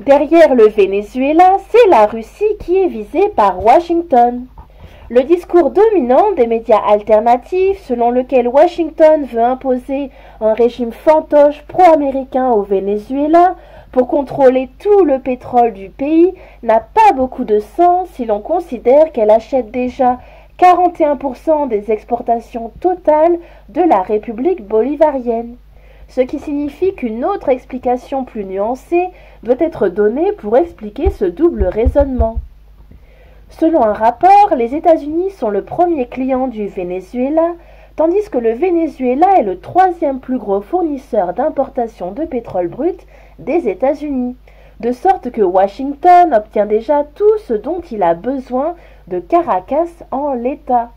Derrière le Venezuela, c'est la Russie qui est visée par Washington. Le discours dominant des médias alternatifs, selon lequel Washington veut imposer un régime fantoche pro-américain au Venezuela pour contrôler tout le pétrole du pays, n'a pas beaucoup de sens si l'on considère qu'elle achète déjà 41% des exportations totales de la République bolivarienne. Ce qui signifie qu'une autre explication plus nuancée doit être donnée pour expliquer ce double raisonnement. Selon un rapport, les États-Unis sont le premier client du Venezuela, tandis que le Venezuela est le troisième plus gros fournisseur d'importation de pétrole brut des États-Unis, de sorte que Washington obtient déjà tout ce dont il a besoin de Caracas en l'état.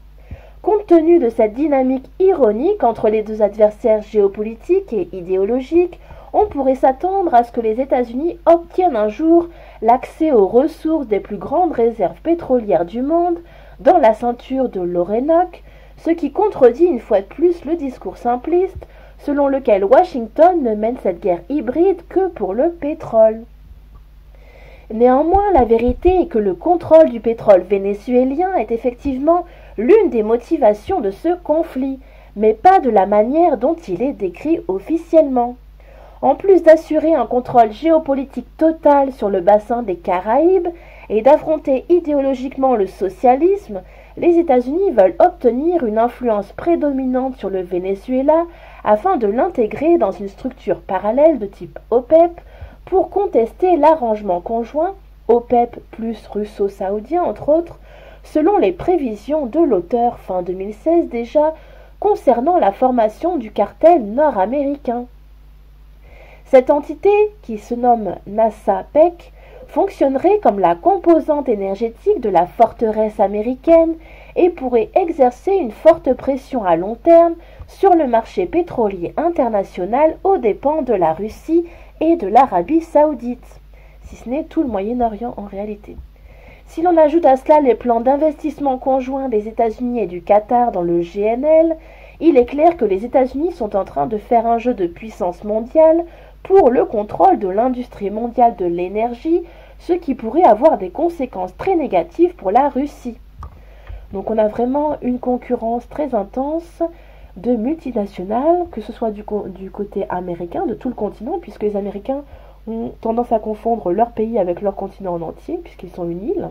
Compte tenu de cette dynamique ironique entre les deux adversaires géopolitiques et idéologiques, on pourrait s'attendre à ce que les États-Unis obtiennent un jour l'accès aux ressources des plus grandes réserves pétrolières du monde dans la ceinture de l'Orénoque, ce qui contredit une fois de plus le discours simpliste selon lequel Washington ne mène cette guerre hybride que pour le pétrole. Néanmoins, la vérité est que le contrôle du pétrole vénézuélien est effectivement l'une des motivations de ce conflit, mais pas de la manière dont il est décrit officiellement. En plus d'assurer un contrôle géopolitique total sur le bassin des Caraïbes et d'affronter idéologiquement le socialisme, les États-Unis veulent obtenir une influence prédominante sur le Venezuela afin de l'intégrer dans une structure parallèle de type OPEP pour contester l'arrangement conjoint OPEP plus russo-saoudien entre autres, selon les prévisions de l'auteur fin 2016 déjà concernant la formation du cartel nord-américain. Cette entité, qui se nomme NASA-PEC, fonctionnerait comme la composante énergétique de la forteresse américaine et pourrait exercer une forte pression à long terme sur le marché pétrolier international aux dépens de la Russie et de l'Arabie saoudite, si ce n'est tout le Moyen-Orient en réalité. Si l'on ajoute à cela les plans d'investissement conjoints des États-Unis et du Qatar dans le GNL, il est clair que les États-Unis sont en train de faire un jeu de puissance mondiale pour le contrôle de l'industrie mondiale de l'énergie, ce qui pourrait avoir des conséquences très négatives pour la Russie. Donc on a vraiment une concurrence très intense de multinationales, que ce soit du côté américain, de tout le continent, puisque les Américains ont tendance à confondre leur pays avec leur continent en entier, puisqu'ils sont une île,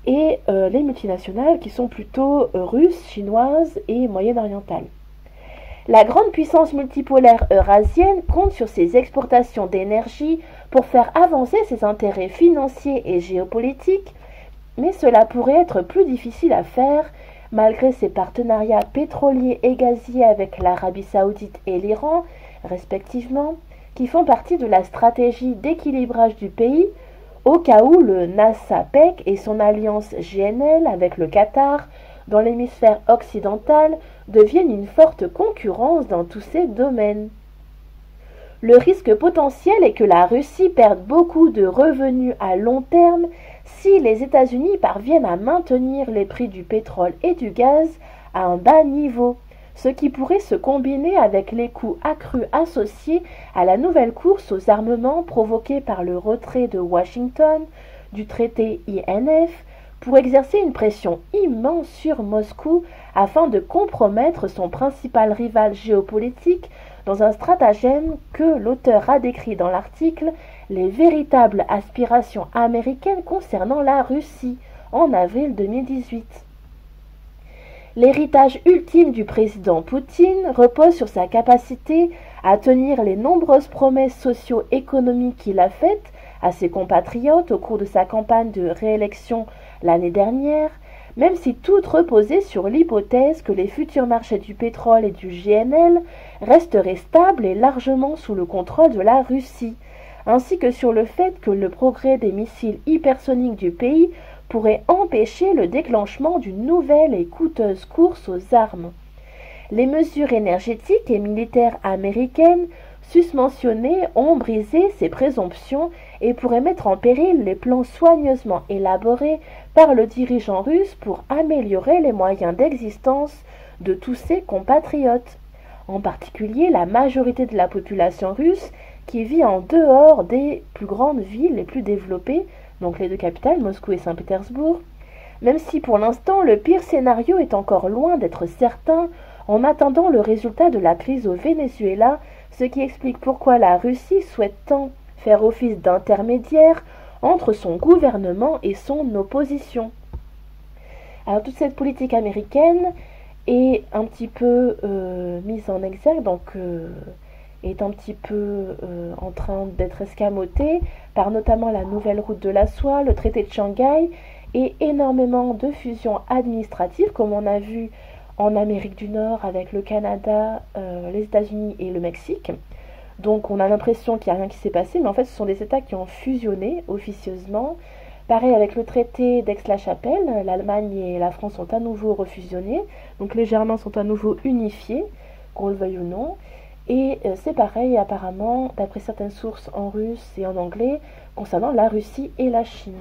et les multinationales qui sont plutôt russes, chinoises et moyen-orientales. La grande puissance multipolaire eurasienne compte sur ses exportations d'énergie pour faire avancer ses intérêts financiers et géopolitiques, mais cela pourrait être plus difficile à faire malgré ses partenariats pétroliers et gaziers avec l'Arabie saoudite et l'Iran, respectivement, qui font partie de la stratégie d'équilibrage du pays au cas où le NASA-PEC et son alliance GNL avec le Qatar dans l'hémisphère occidental deviennent une forte concurrence dans tous ces domaines. Le risque potentiel est que la Russie perde beaucoup de revenus à long terme si les États-Unis parviennent à maintenir les prix du pétrole et du gaz à un bas niveau, ce qui pourrait se combiner avec les coûts accrus associés à la nouvelle course aux armements provoquée par le retrait de Washington du traité INF pour exercer une pression immense sur Moscou afin de compromettre son principal rival géopolitique dans un stratagème que l'auteur a décrit dans l'article « Les véritables aspirations américaines concernant la Russie » en avril 2018. L'héritage ultime du président Poutine repose sur sa capacité à tenir les nombreuses promesses socio-économiques qu'il a faites à ses compatriotes au cours de sa campagne de réélection l'année dernière, même si toutes reposaient sur l'hypothèse que les futurs marchés du pétrole et du GNL resteraient stables et largement sous le contrôle de la Russie, ainsi que sur le fait que le progrès des missiles hypersoniques du pays pourrait empêcher le déclenchement d'une nouvelle et coûteuse course aux armes. Les mesures énergétiques et militaires américaines susmentionnées ont brisé ces présomptions et pourraient mettre en péril les plans soigneusement élaborés par le dirigeant russe pour améliorer les moyens d'existence de tous ses compatriotes, en particulier la majorité de la population russe qui vit en dehors des plus grandes villes les plus développées, donc les deux capitales, Moscou et Saint-Pétersbourg. Même si pour l'instant le pire scénario est encore loin d'être certain, en attendant le résultat de la crise au Venezuela, ce qui explique pourquoi la Russie souhaite tant faire office d'intermédiaire entre son gouvernement et son opposition. Alors toute cette politique américaine est un petit peu mise en exergue, donc est un petit peu en train d'être escamotée par notamment la nouvelle route de la soie, le traité de Shanghai et énormément de fusions administratives comme on a vu en Amérique du Nord avec le Canada, les États-Unis et le Mexique. Donc on a l'impression qu'il n'y a rien qui s'est passé, mais en fait ce sont des États qui ont fusionné officieusement. Pareil avec le traité d'Aix-la-Chapelle, l'Allemagne et la France sont à nouveau refusionnés, donc les Germains sont à nouveau unifiés, qu'on le veuille ou non. Et c'est pareil apparemment, d'après certaines sources en russe et en anglais, concernant la Russie et la Chine.